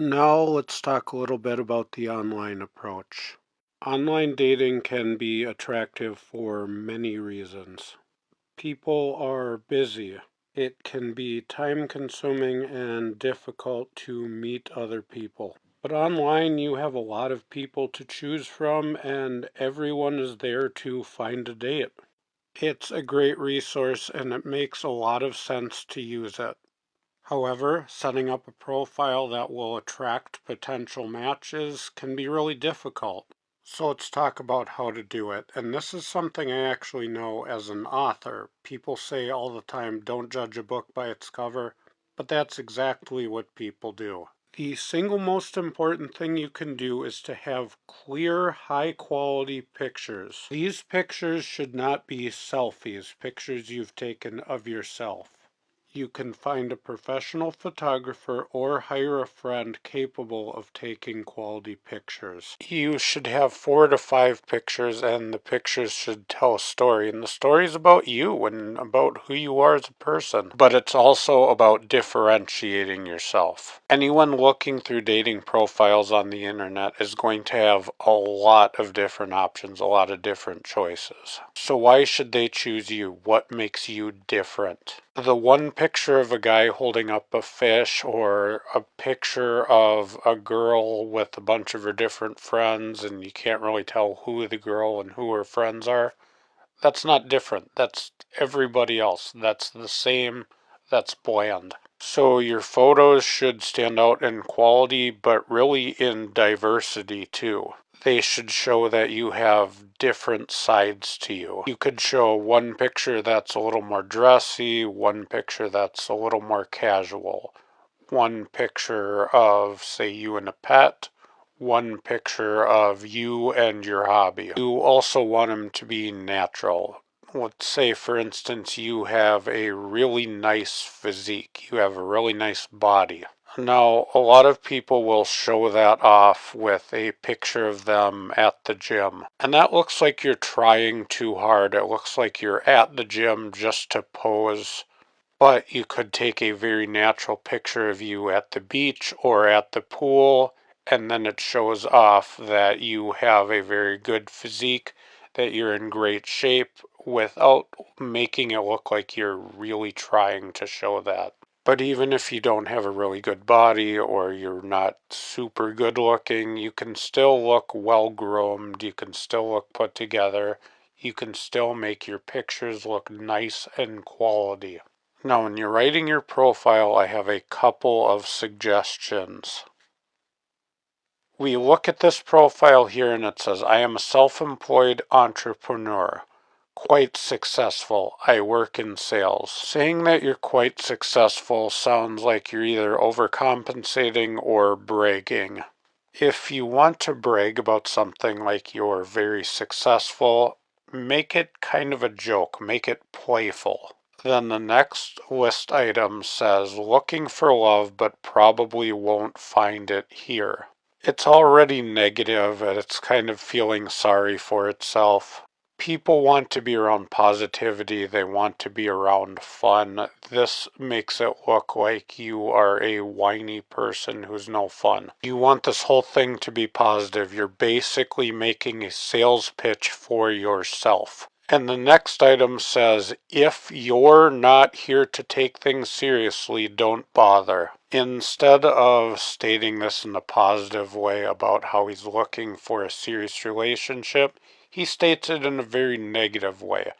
Now let's talk a little bit about the online approach. Online dating can be attractive for many reasons. People are busy. It can be time consuming and difficult to meet other people. But online you have a lot of people to choose from and everyone is there to find a date. It's a great resource and it makes a lot of sense to use it. However, setting up a profile that will attract potential matches can be really difficult. So let's talk about how to do it. And this is something I actually know as an author. People say all the time, don't judge a book by its cover, but that's exactly what people do. The single most important thing you can do is to have clear, high quality pictures. These pictures should not be selfies, pictures you've taken of yourself. You can find a professional photographer or hire a friend capable of taking quality pictures. You should have 4 to 5 pictures and the pictures should tell a story. And the story is about you and about who you are as a person. But it's also about differentiating yourself. Anyone looking through dating profiles on the internet is going to have a lot of different options, a lot of different choices. So why should they choose you? What makes you different? The one picture of a guy holding up a fish or a picture of a girl with a bunch of her different friends and you can't really tell who the girl and who her friends are, that's not different. That's everybody else. That's the same. That's bland. So your photos should stand out in quality, but really in diversity too. They should show that you have different sides to you. You could show one picture that's a little more dressy, one picture that's a little more casual, one picture of, say, you and a pet, one picture of you and your hobby. You also want them to be natural. Let's say, for instance, you have a really nice physique. You have a really nice body. Now, a lot of people will show that off with a picture of them at the gym. And that looks like you're trying too hard. It looks like you're at the gym just to pose. But you could take a very natural picture of you at the beach or at the pool, and then it shows off that you have a very good physique, that you're in great shape without making it look like you're really trying to show that. But even if you don't have a really good body or you're not super good looking, you can still look well groomed, you can still look put together, you can still make your pictures look nice and quality. Now, when you're writing your profile, I have a couple of suggestions. We look at this profile here and it says, I am a self-employed entrepreneur, quite successful. I work in sales. Saying that you're quite successful sounds like you're either overcompensating or bragging. If you want to brag about something like you're very successful, make it kind of a joke, make it playful. Then the next list item says, looking for love but probably won't find it here. It's already negative and it's kind of feeling sorry for itself. People want to be around positivity, they want to be around fun. This makes it look like you are a whiny person who's no fun. You want this whole thing to be positive. You're basically making a sales pitch for yourself. And the next item says, if you're not here to take things seriously, don't bother. Instead of stating this in a positive way about how he's looking for a serious relationship, he states it in a very negative way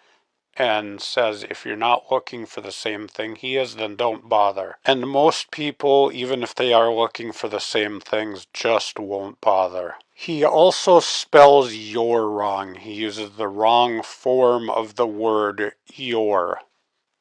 and says if you're not looking for the same thing he is, then don't bother. And most people, even if they are looking for the same things, just won't bother. He also spells your wrong. He uses the wrong form of the word your.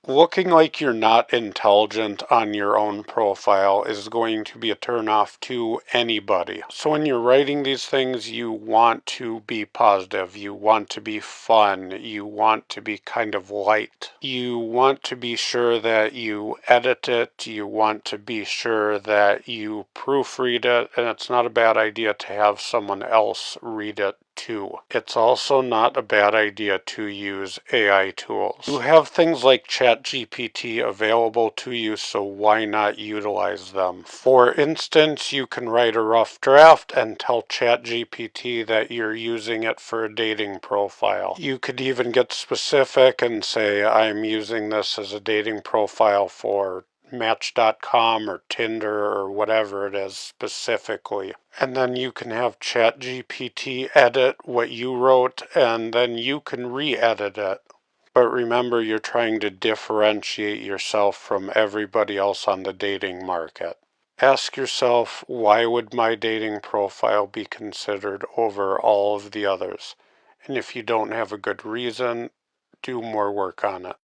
Looking like you're not intelligent on your own profile is going to be a turnoff to anybody. So when you're writing these things, you want to be positive, you want to be fun, you want to be kind of light. You want to be sure that you edit it, you want to be sure that you proofread it, and it's not a bad idea to have someone else read it too. It's also not a bad idea to use AI tools. You have things like ChatGPT available to you, so why not utilize them? For instance, you can write a rough draft and tell ChatGPT that you're using it for a dating profile. You could even get specific and say, I'm using this as a dating profile for Match.com or Tinder or whatever it is specifically. And then you can have ChatGPT edit what you wrote, and then you can re-edit it. But remember, you're trying to differentiate yourself from everybody else on the dating market. Ask yourself, why would my dating profile be considered over all of the others? And if you don't have a good reason, do more work on it.